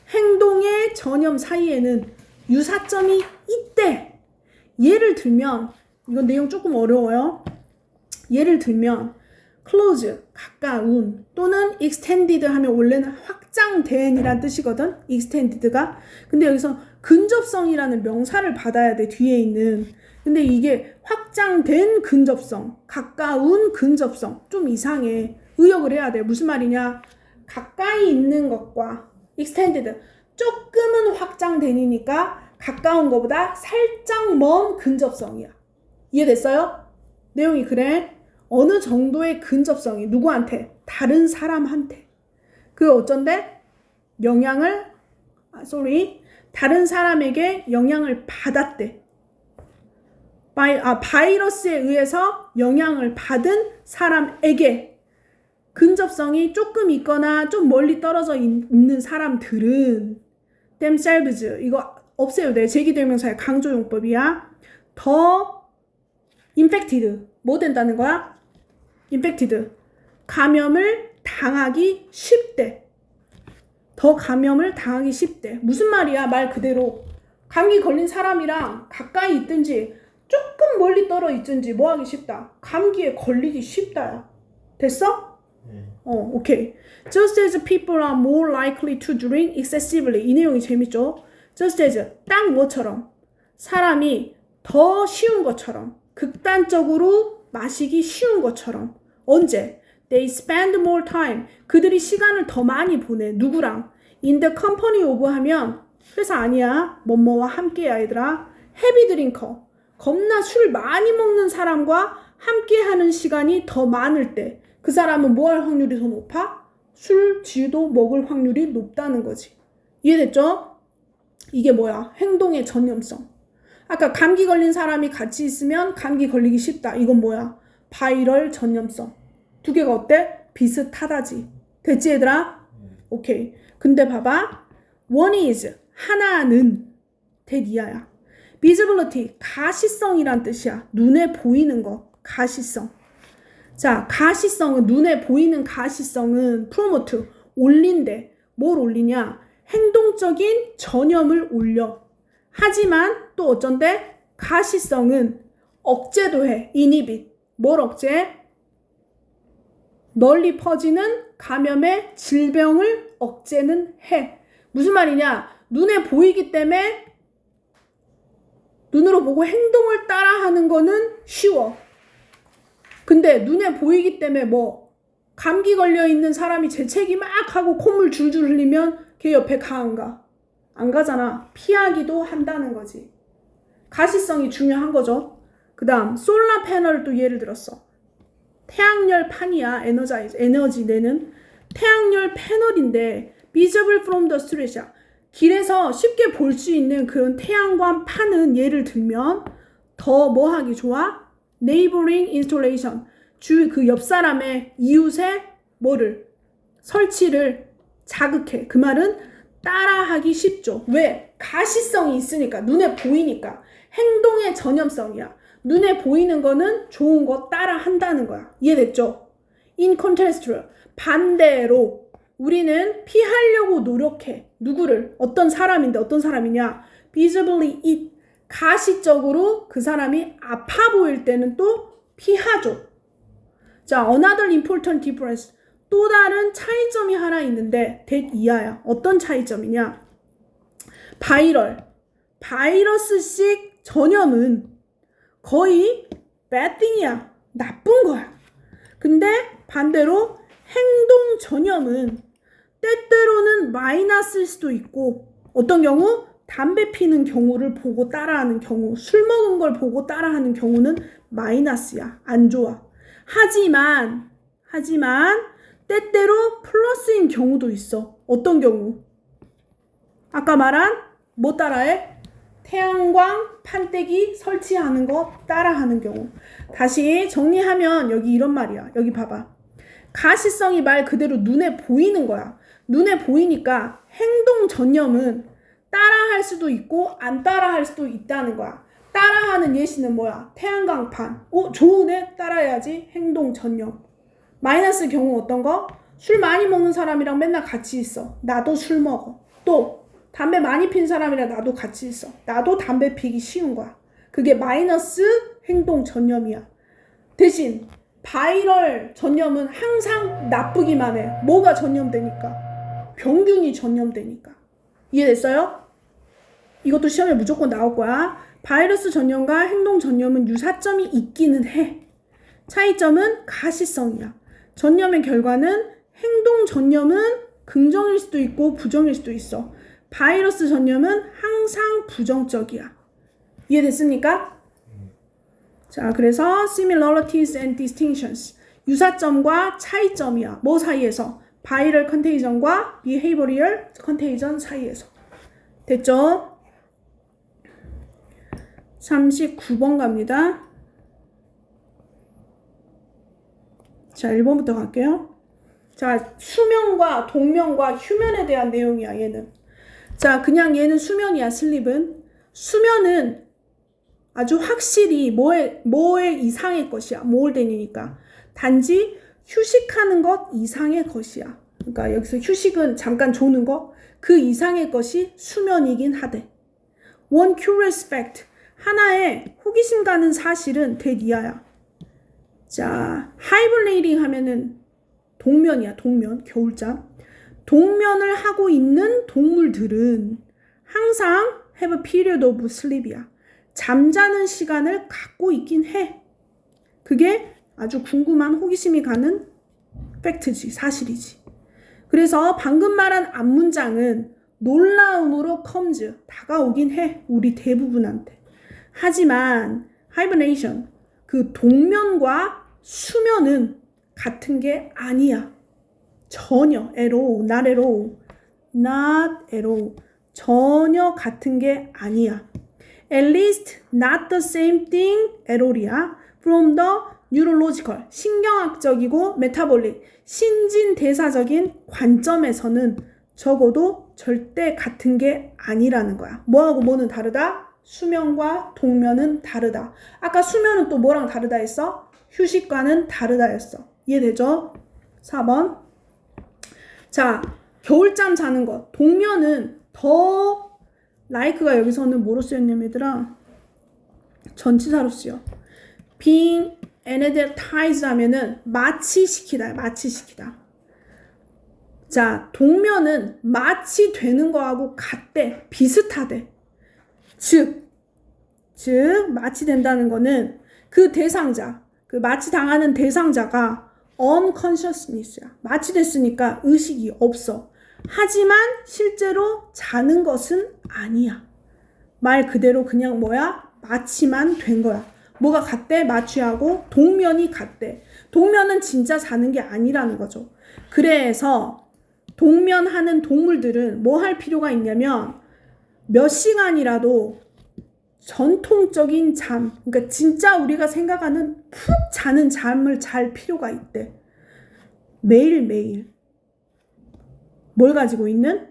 행동의 전염 사이에는 유사점이 있대. 예를 들면, 이건 내용 조금 어려워요. 예를 들면 close, 가까운 또는 extended 하면 원래는 확장된 이란 뜻이거든. extended가. 근데 여기서 근접성이라는 명사를 받아야 돼. 뒤에 있는. 근데 이게 확장된 근접성, 가까운 근접성 좀 이상해. 의역을 해야 돼. 무슨 말이냐? 가까이 있는 것과 extended 조금은 확장되니까 가까운 것보다 살짝 먼 근접성이야. 이해됐어요? 내용이 그래. 어느 정도의 근접성이 누구한테? 다른 사람한테. 그 어쩐데? 다른 사람에게 영향을 받았대. 바이러스에 의해서 영향을 받은 사람에게 근접성이 조금 있거나 좀 멀리 떨어져 있는 사람들은 themselves, 이거 없애요. 돼. 제기대명사의 강조용법이야. 더 infected, 뭐 된다는 거야? infected, 감염을 당하기 쉽대. 더 감염을 당하기 쉽대. 무슨 말이야? 말 그대로 감기 걸린 사람이랑 가까이 있든지 조금 멀리 떨어져 있든지 뭐 하기 쉽다? 감기에 걸리기 쉽다야. 됐어? 네. 오케이. Just as people are more likely to drink excessively. 이 내용이 재밌죠? Just as, 딱 뭐처럼? 사람이 더 쉬운 것처럼, 극단적으로 마시기 쉬운 것처럼. 언제? They spend more time. 그들이 시간을 더 많이 보내. 누구랑? In the company of 하면 회사 아니야. 뭐뭐와 함께야 얘들아. heavy drinker. 겁나 술 많이 먹는 사람과 함께하는 시간이 더 많을 때 그 사람은 뭐 할 확률이 더 높아? 술, 쥐도 먹을 확률이 높다는 거지. 이해됐죠? 이게 뭐야? 행동의 전염성. 아까 감기 걸린 사람이 같이 있으면 감기 걸리기 쉽다. 이건 뭐야? 바이럴 전염성. 두 개가 어때? 비슷하다지. 됐지 얘들아? 오케이. 근데 봐봐. One is, 하나는 대디아야. visibility, 가시성이란 뜻이야. 눈에 보이는 거, 가시성. 자, 가시성은, 눈에 보이는 가시성은 promote, 올린대. 뭘 올리냐? 행동적인 전염을 올려. 하지만 또 어쩐데? 가시성은 억제도 해. inhibit. 뭘 억제? 널리 퍼지는 감염의 질병을 억제는 해. 무슨 말이냐? 눈에 보이기 때문에 눈으로 보고 행동을 따라하는 거는 쉬워. 근데 눈에 보이기 때문에 뭐 감기 걸려있는 사람이 재채기 막 하고 콧물 줄줄 흘리면 걔 옆에 가 안 가? 안 가잖아. 피하기도 한다는 거지. 가시성이 중요한 거죠. 그 다음 솔라 패널을 또 예를 들었어. 태양열 판이야. 에너지 내는 태양열 패널인데 visible from the street이야. 길에서 쉽게 볼 수 있는 그런 태양광 판은 예를 들면 더 뭐 하기 좋아? neighboring installation. 주 그 옆 사람의 이웃의 뭐를 설치를 자극해. 그 말은 따라하기 쉽죠. 왜? 가시성이 있으니까. 눈에 보이니까. 행동의 전염성이야. 눈에 보이는 거는 좋은 거 따라 한다는 거야. 이해됐죠? In contrast, 반대로 우리는 피하려고 노력해. 누구를? 어떤 사람인데 어떤 사람이냐? visibly it, 가시적으로 그 사람이 아파 보일 때는 또 피하죠. 자, another important difference. 또 다른 차이점이 하나 있는데 that 이하야. 어떤 차이점이냐? 바이러스식 전염은 거의 bad thing이야. 나쁜 거야. 근데 반대로 행동 전염은 때때로는 마이너스일 수도 있고, 어떤 경우? 담배 피는 경우를 보고 따라하는 경우, 술 먹은 걸 보고 따라하는 경우는 마이너스야. 안 좋아. 하지만 때때로 플러스인 경우도 있어. 어떤 경우? 아까 말한 뭐 따라해? 태양광 판때기 설치하는 거 따라하는 경우. 다시 정리하면 여기 이런 말이야. 여기 봐봐. 가시성이 말 그대로 눈에 보이는 거야. 눈에 보이니까 행동 전염은 따라할 수도 있고 안 따라할 수도 있다는 거야. 따라하는 예시는 뭐야? 태양광판. 좋으네? 따라해야지. 행동 전염. 마이너스 경우 어떤 거? 술 많이 먹는 사람이랑 맨날 같이 있어. 나도 술 먹어. 또 담배 많이 핀 사람이랑 나도 같이 있어. 나도 담배 피기 쉬운 거야. 그게 마이너스 행동 전염이야. 대신 바이럴 전염은 항상 나쁘기만 해. 뭐가 전염되니까? 병균이 전염되니까. 이해됐어요? 이것도 시험에 무조건 나올 거야. 바이러스 전염과 행동 전염은 유사점이 있기는 해. 차이점은 가시성이야. 전염의 결과는 행동 전염은 긍정일 수도 있고 부정일 수도 있어. 바이러스 전염은 항상 부정적이야. 이해됐습니까? 자, 그래서 similarities and distinctions. 유사점과 차이점이야. 뭐 사이에서? 바이럴 컨테이전과 behavioral 컨테이전 사이에서. 됐죠? 39번 갑니다. 자, 1번부터 갈게요. 자, 수면과 동면과 휴면에 대한 내용이야, 얘는. 자, 그냥 얘는 수면이야, 슬립은. 수면은 아주 확실히 뭐의 이상의 것이야. 몰덴이니까. 단지 휴식하는 것 이상의 것이야. 그러니까 여기서 휴식은 잠깐 조는 거, 그 이상의 것이 수면이긴 하대. One curious fact. 하나의 호기심 가는 사실은 대니아야. 자, hibernating 하면은 동면이야, 동면. 겨울잠. 동면을 하고 있는 동물들은 항상 have a period of sleep이야. 잠자는 시간을 갖고 있긴 해. 그게 아주 궁금한 호기심이 가는 팩트지, 사실이지. 그래서 방금 말한 앞문장은 놀라움으로 comes, 다가오긴 해. 우리 대부분한테. 하지만 hibernation, 그 동면과 수면은 같은 게 아니야. 전혀, not at all. 전혀 같은 게 아니야. At least not the same thing at all이야. From the neurological, 신경학적이고 metabolic, 신진대사적인 관점에서는 적어도 절대 같은 게 아니라는 거야. 뭐하고 뭐는 다르다? 수면과 동면은 다르다. 아까 수면은 또 뭐랑 다르다 했어? 휴식과는 다르다 했어. 이해되죠? 4번. 자, 겨울잠 자는 것. 동면은 더 like가 여기서는 뭐로 쓰였냐면 얘들아 전치사로 쓰여. being anesthetized 하면은 마취시키다. 마취시키다. 자, 동면은 마취되는 거하고 같대. 비슷하대. 즉 마취된다는 거는 그 대상자, 그 마취당하는 대상자가 unconsciousness야. 마취됐으니까 의식이 없어. 하지만 실제로 자는 것은 아니야. 말 그대로 그냥 뭐야? 마취만 된 거야. 뭐가 같대? 마취하고 동면이 같대. 동면은 진짜 자는 게 아니라는 거죠. 그래서 동면하는 동물들은 뭐 할 필요가 있냐면 몇 시간이라도 전통적인 잠, 그러니까 진짜 우리가 생각하는 푹 자는 잠을 잘 필요가 있대. 매일매일. 뭘 가지고 있는?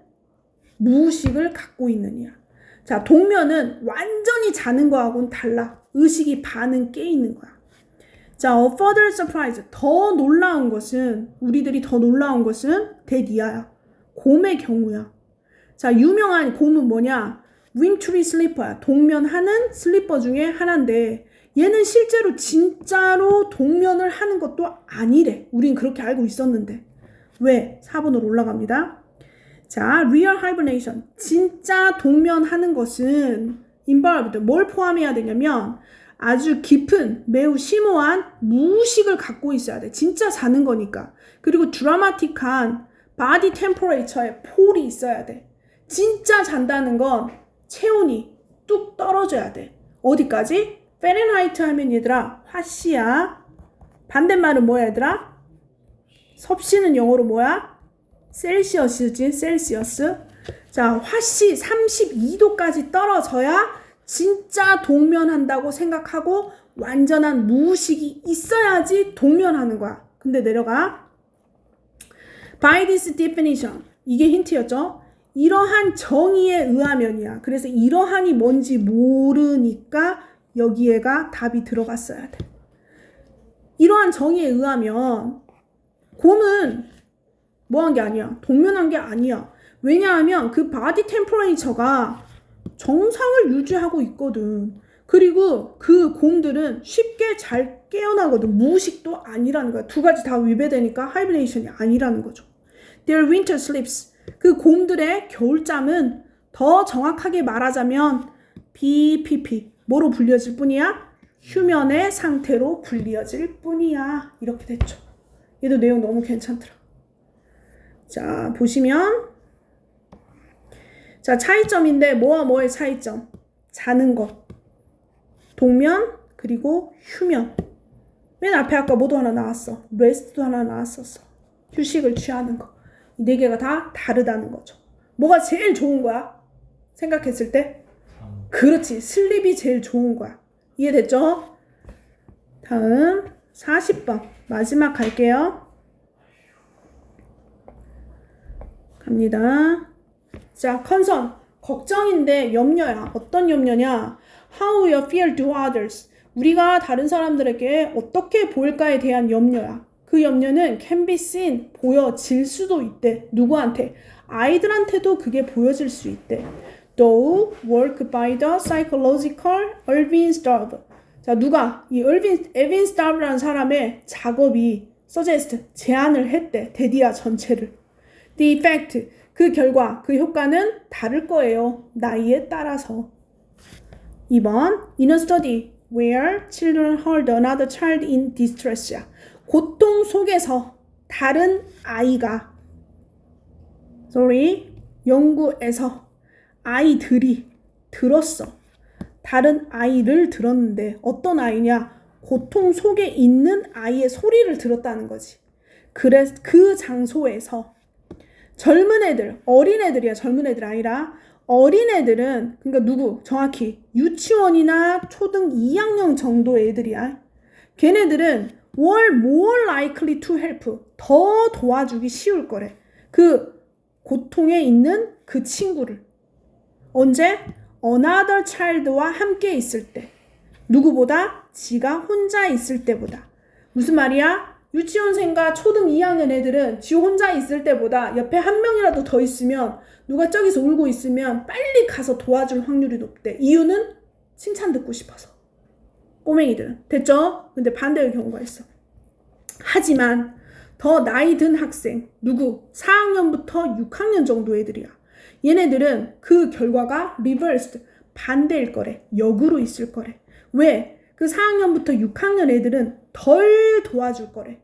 무의식을 갖고 있는 이야. 자, 동면은 완전히 자는 거하고는 달라. 의식이 반은 깨 있는 거야. 자, a further surprise. 더 놀라운 것은, 우리들이 더 놀라운 것은 대디아야. 곰의 경우야. 자, 유명한 곰은 뭐냐? 윙트리 슬리퍼야. 동면하는 슬리퍼 중에 하나인데 얘는 실제로 진짜로 동면을 하는 것도 아니래. 우린 그렇게 알고 있었는데. 왜? 4번으로 올라갑니다. 자, real hibernation. 진짜 동면하는 것은 involved. 뭘 포함해야 되냐면 아주 깊은, 매우 심오한 무의식을 갖고 있어야 돼. 진짜 자는 거니까. 그리고 드라마틱한 body temperature의 폴이 있어야 돼. 진짜 잔다는 건 체온이 뚝 떨어져야 돼. 어디까지? 페렌하이트 하면 얘들아 화씨야. 반대말은 뭐야 얘들아? 섭씨는 영어로 뭐야? 셀시어스지. 셀시어스. 자, 화씨 32도까지 떨어져야 진짜 동면한다고 생각하고 완전한 무의식이 있어야지 동면하는 거야. 근데 내려가. By this definition. 이게 힌트였죠? 이러한 정의에 의하면이야. 그래서 이러한이 뭔지 모르니까 여기에가 답이 들어갔어야 돼. 이러한 정의에 의하면 곰은 뭐한 게 아니야. 동면한 게 아니야. 왜냐하면 그 바디 템퍼레이처가 정상을 유지하고 있거든. 그리고 그 곰들은 쉽게 잘 깨어나거든. 무의식도 아니라는 거야. 두 가지 다 위배되니까 하이브레이션이 아니라는 거죠. Their winter sleeps. 그 곰들의 겨울잠은 더 정확하게 말하자면 BPP 뭐로 불려질 뿐이야? 휴면의 상태로 불려질 뿐이야. 이렇게 됐죠. 얘도 내용 너무 괜찮더라. 자, 보시면 자, 차이점인데 뭐와 뭐의 차이점? 자는 것, 동면, 그리고 휴면. 맨 앞에 아까 뭐도 하나 나왔어. 레스트도 하나 나왔었어. 휴식을 취하는 거. 이 네 개가 다 다르다는 거죠. 뭐가 제일 좋은 거야? 생각했을 때? 그렇지. 슬립이 제일 좋은 거야. 이해됐죠? 다음 40번. 마지막 갈게요. 갑니다. 자, 컨선. 걱정인데 염려야. 어떤 염려냐? How we feel to others. 우리가 다른 사람들에게 어떻게 보일까에 대한 염려야. 그 염려는 can be seen, 보여질 수도 있대. 누구한테? 아이들한테도 그게 보여질 수 있대. Though work by the psychological Ervin Staub. 자, 누가? 이 에빈 스타브라는 사람의 작업이 suggest, 제안을 했대. 데디아 전체를. The effect, 그 결과, 그 효과는 다를 거예요. 나이에 따라서. 2번, in a study where children heard another child in distress야. 고통 속에서 다른 아이가 연구에서 아이들이 들었어. 다른 아이를 들었는데 어떤 아이냐? 고통 속에 있는 아이의 소리를 들었다는 거지. 그래서 그 장소에서 젊은 애들, 어린애들이야. 젊은 애들 아니라 어린애들은 그러니까 누구? 정확히 유치원이나 초등 2학년 정도의 애들이야. 걔네들은 were more likely to help. 더 도와주기 쉬울 거래. 그 고통에 있는 그 친구를. 언제? another child와 함께 있을 때. 누구보다? 지가 혼자 있을 때보다. 무슨 말이야? 유치원생과 초등 2학년 애들은 지 혼자 있을 때보다 옆에 한 명이라도 더 있으면 누가 저기서 울고 있으면 빨리 가서 도와줄 확률이 높대. 이유는 칭찬 듣고 싶어서. 꼬맹이들은. 됐죠? 근데 반대의 경우가 있어. 하지만 더 나이 든 학생, 누구? 4학년부터 6학년 정도 애들이야. 얘네들은 그 결과가 reversed, 반대일 거래. 역으로 있을 거래. 왜? 그 4학년부터 6학년 애들은 덜 도와줄 거래.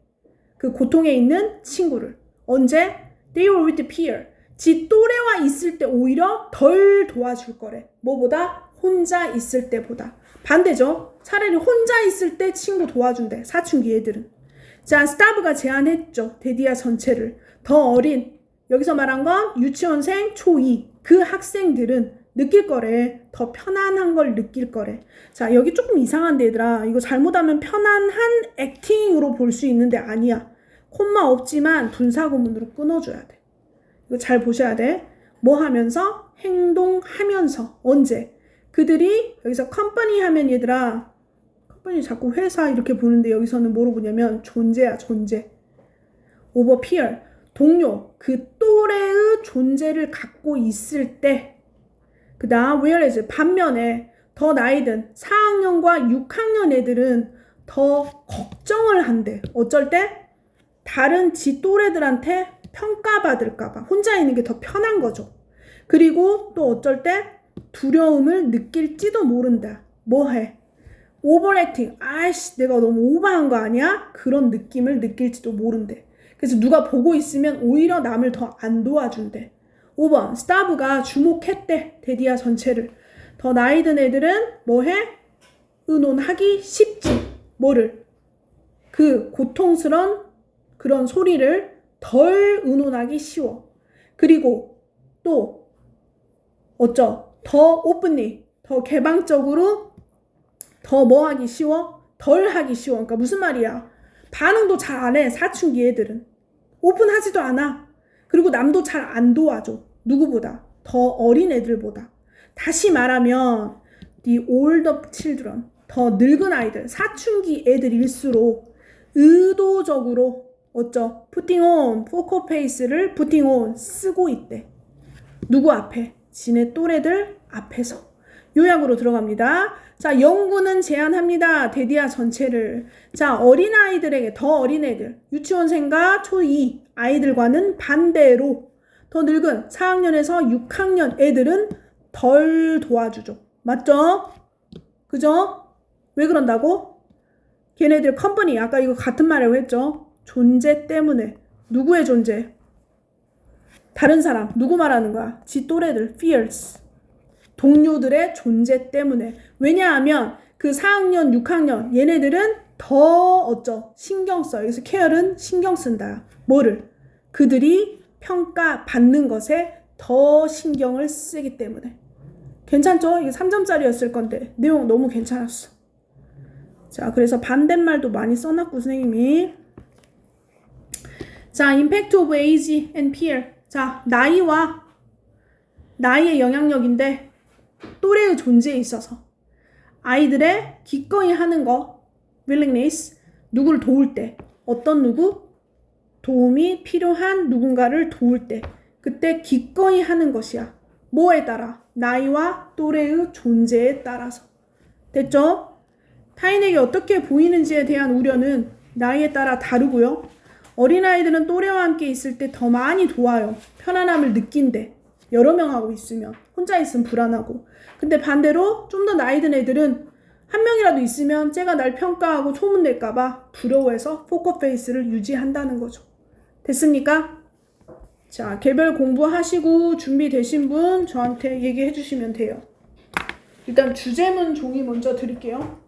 그 고통에 있는 친구를. 언제? They were with peer. 지 또래와 있을 때 오히려 덜 도와줄 거래. 뭐보다? 혼자 있을 때보다. 반대죠. 차라리 혼자 있을 때 친구 도와준대. 사춘기 애들은. 자, 스타브가 제안했죠. 데디아 전체를. 더 어린, 여기서 말한 건 유치원생 초2. 그 학생들은 느낄 거래. 더 편안한 걸 느낄 거래. 자, 여기 조금 이상한데 얘들아. 이거 잘못하면 편안한 액팅으로 볼 수 있는데 아니야. 콤마 없지만 분사구문으로 끊어줘야 돼. 이거 잘 보셔야 돼. 뭐 하면서? 행동하면서. 언제? 그들이 여기서 컴퍼니 하면 얘들아, 컴퍼니 자꾸 회사 이렇게 보는데 여기서는 뭐로 보냐면 존재야, 존재. over peer, 동료, 그 또래의 존재를 갖고 있을 때. 그 다음 whereas, 반면에 더 나이든 4학년과 6학년 애들은 더 걱정을 한대. 어쩔 때? 다른 지 또래들한테 평가받을까봐. 혼자 있는 게 더 편한 거죠. 그리고 또 어쩔 때 두려움을 느낄지도 모른다. 뭐해? 오버액팅. 아이씨, 내가 너무 오버한 거 아니야? 그런 느낌을 느낄지도 모른대. 그래서 누가 보고 있으면 오히려 남을 더 안 도와준대. 5번, 스타브가 주목했대. 데디아 전체를. 더 나이 든 애들은 뭐해? 의논하기 쉽지. 뭐를? 그 고통스러운 그런 소리를 덜 의논하기 쉬워. 그리고 또 더 오픈리, 더 개방적으로 더 뭐 하기 쉬워? 덜 하기 쉬워. 그러니까 무슨 말이야? 반응도 잘 안 해. 사춘기 애들은. 오픈하지도 않아. 그리고 남도 잘 안 도와줘. 누구보다? 더 어린 애들보다. 다시 말하면 the older children, 더 늙은 아이들, 사춘기 애들일수록 의도적으로 putting on, 포커 페이스를 putting on 쓰고 있대. 누구 앞에? 지네 또래들 앞에서. 요약으로 들어갑니다. 자, 연구는 제안합니다. 데디아 전체를. 자, 어린아이들에게, 더 어린애들, 유치원생과 초2 아이들과는 반대로 더 늙은 4학년에서 6학년 애들은 덜 도와주죠. 맞죠? 그죠? 왜 그런다고? 걔네들 컴퍼니, 아까 이거 같은 말이라고 했죠? 존재 때문에. 누구의 존재? 다른 사람. 누구 말하는 거야? 지 또래들. fears. 동료들의 존재 때문에. 왜냐하면 그 4학년, 6학년 얘네들은 더 신경 써. 여기서 care는 신경 쓴다. 뭐를? 그들이 평가받는 것에 더 신경을 쓰기 때문에. 괜찮죠? 이게 3점짜리였을 건데 내용 너무 괜찮았어. 자, 그래서 반대말도 많이 써놨고 선생님이. 자, impact of age and peer. 자, 나이의 영향력인데 또래의 존재에 있어서 아이들의 기꺼이 하는 거, willingness, 누구를 도울 때, 어떤 누구? 도움이 필요한 누군가를 도울 때, 그때 기꺼이 하는 것이야. 뭐에 따라? 나이와 또래의 존재에 따라서. 됐죠? 타인에게 어떻게 보이는지에 대한 우려는 나이에 따라 다르고요. 어린아이들은 또래와 함께 있을 때 더 많이 도와요. 편안함을 느낀대. 여러 명하고 있으면. 혼자 있으면 불안하고. 근데 반대로 좀 더 나이 든 애들은 한 명이라도 있으면 쟤가 날 평가하고 소문낼까봐 두려워해서 포커페이스를 유지한다는 거죠. 됐습니까? 자, 개별 공부하시고 준비되신 분 저한테 얘기해 주시면 돼요. 일단 주제문 종이 먼저 드릴게요.